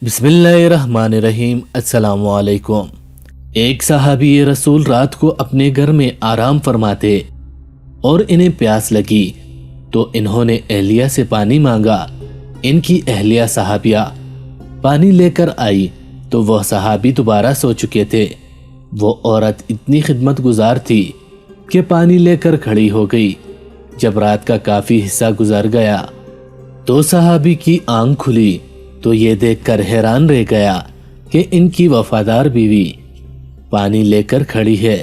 बिस्मिल्लाहिर्रहमानिर्रहीम। अस्सलाम वालेकुम। एक सहाबी रसूल रात को अपने घर में आराम फरमाते और इन्हें प्यास लगी तो इन्होंने एहलिया से पानी मांगा। इनकी एहलिया सहाबिया पानी लेकर आई तो वह सहाबी दोबारा सो चुके थे। वो औरत इतनी खिदमत गुजार थी कि पानी लेकर खड़ी हो गई। जब रात का काफी हिस्सा गुजर गया तो सहाबी की आंख खुली तो ये देखकर हैरान रह गया कि इनकी वफादार बीवी पानी लेकर खड़ी है।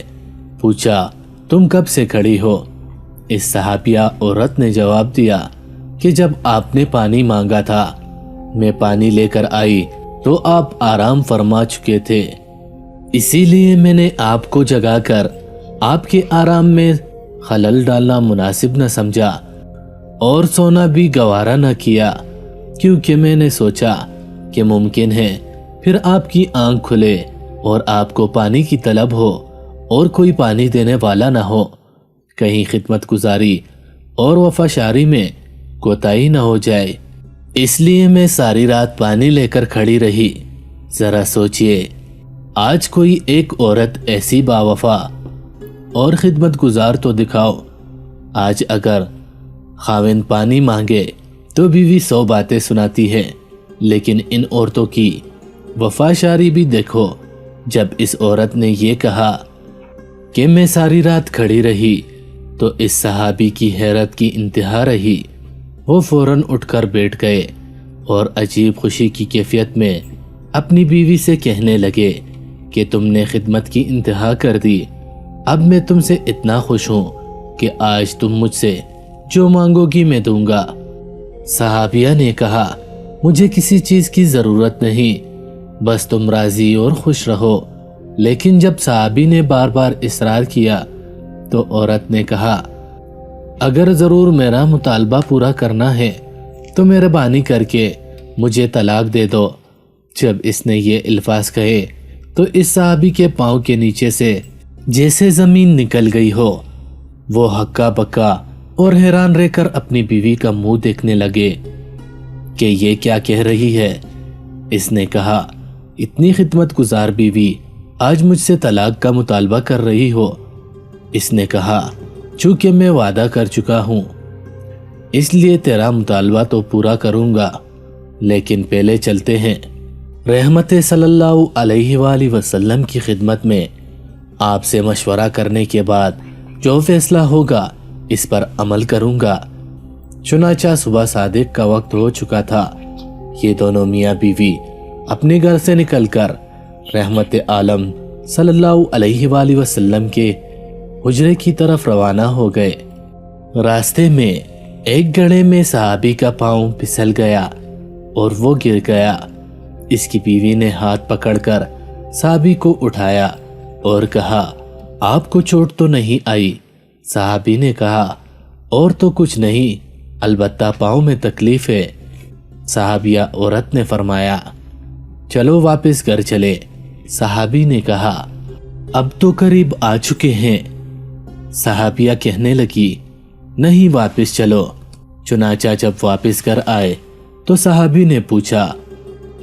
पूछा, तुम कब से खड़ी हो? इस सहाबिया औरत ने जवाब दिया कि जब आपने पानी मांगा था मैं पानी लेकर आई तो आप आराम फरमा चुके थे, इसीलिए मैंने आपको जगाकर आपके आराम में खलल डालना मुनासिब न समझा और सोना भी गवारा न किया, क्योंकि मैंने सोचा कि मुमकिन है फिर आपकी आंख खुले और आपको पानी की तलब हो और कोई पानी देने वाला ना हो, कहीं खिदमत गुजारी और वफाशारी में कोताही न हो जाए, इसलिए मैं सारी रात पानी लेकर खड़ी रही। जरा सोचिए, आज कोई एक औरत ऐसी बावफा और खिदमत गुजार तो दिखाओ। आज अगर खाविंद पानी मांगे तो बीवी 100 बातें सुनाती है, लेकिन इन औरतों की वफाशारी भी देखो। जब इस औरत ने ये कहा कि मैं सारी रात खड़ी रही तो इस सहाबी की हैरत की इंतहा रही। वो फौरन उठकर बैठ गए और अजीब खुशी की कैफियत में अपनी बीवी से कहने लगे कि तुमने खिदमत की इंतहा कर दी। अब मैं तुमसे इतना खुश हूँ कि आज तुम मुझसे जो मांगोगी मैं दूंगा। सहाबिया ने कहा, मुझे किसी चीज की जरूरत नहीं, बस तुम राजी और खुश रहो। लेकिन जब सहाबी ने बार बार इसरार किया तो औरत ने कहा, अगर जरूर मेरा मुतालबा पूरा करना है तो मेहरबानी करके मुझे तलाक दे दो। जब इसने ये अल्फाज कहे तो इस सहाबी के पांव के नीचे से जैसे जमीन निकल गई हो। वो हक्का बक्का और हैरान रहकर अपनी बीवी का मुंह देखने लगे कि ये क्या कह रही है। इसने कहा, इतनी खिदमत गुजार बीवी आज मुझसे तलाक का मुतालबा कर रही हो। इसने कहा, चूंकि मैं वादा कर चुका हूं इसलिए तेरा मुतालबा तो पूरा करूंगा, लेकिन पहले चलते हैं। रहमत सल्लल्लाहु अलैहि वसल्लम की खिदमत में आपसे मशवरा करने के बाद जो फैसला होगा इस पर अमल करूंगा। चुनाचा सुबह सादिक का वक्त हो चुका था। ये दोनों मियाँ बीवी अपने घर से निकलकर रहमत आलम सल्लल्लाहु अलैहि वसल्लम के हुजरे की तरफ रवाना हो गए। रास्ते में एक गड्ढे में सहाबी का पांव फिसल गया और वो गिर गया। इसकी बीवी ने हाथ पकड़कर सहाबी को उठाया और कहा, आपको चोट तो नहीं आई? सहाबी ने कहा, और तो कुछ नहीं, अलबत्ता पाँव में तकलीफ है। सहाबिया औरत ने फरमाया, चलो वापस घर चले। सहाबी ने कहा, अब तो करीब आ चुके हैं। सहाबिया कहने लगी, नहीं वापस चलो। चुनाचा जब वापस घर आए तो सहाबी ने पूछा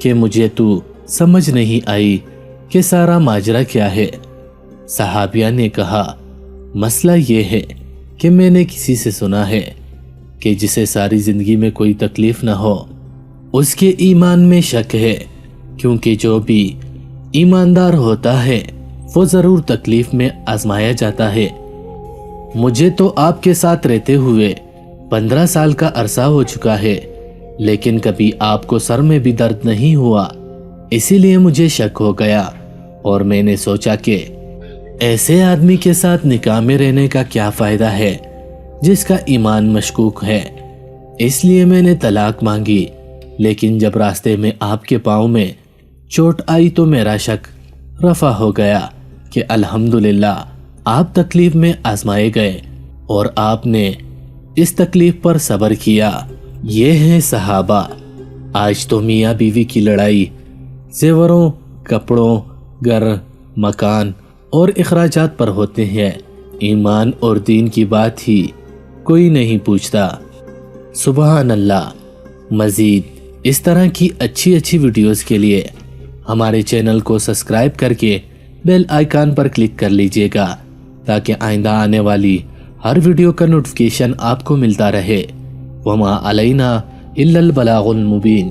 कि मुझे तू समझ नहीं आई कि सारा माजरा क्या है। सहाबिया ने कहा, मसला ये है कि मैंने किसी से सुना है कि जिसे सारी जिंदगी में कोई तकलीफ न हो उसके ईमान में शक है, क्योंकि जो भी ईमानदार होता है वो जरूर तकलीफ में आजमाया जाता है। मुझे तो आपके साथ रहते हुए 15 साल का अरसा हो चुका है, लेकिन कभी आपको सर में भी दर्द नहीं हुआ, इसीलिए मुझे शक हो गया और मैंने सोचा कि ऐसे आदमी के साथ निकाह में रहने का क्या फायदा है जिसका ईमान मशकूक है। इसलिए मैंने तलाक मांगी, लेकिन जब रास्ते में आपके पाँव में चोट आई तो मेरा शक रफा हो गया कि अल्हम्दुलिल्लाह आप तकलीफ में आजमाए गए और आपने इस तकलीफ पर सब्र किया। ये हैं सहाबा। आज तो मियाँ बीवी की लड़ाई जेवरों, कपड़ों, घर, मकान और इखराजात पर होते हैं। ईमान और दीन की बात ही कोई नहीं पूछता। सुबहान अल्लाह। मजीद اس طرح کی اچھی اچھی ویڈیوز کے لیے ہمارے چینل کو سبسکرائب کر کے بیل آئیکن پر کلک کر لیجئے گا تاکہ آئندہ آنے والی ہر ویڈیو کا نوٹیفیکیشن آپ کو ملتا رہے۔ وما علینا الا البلاغ المبین۔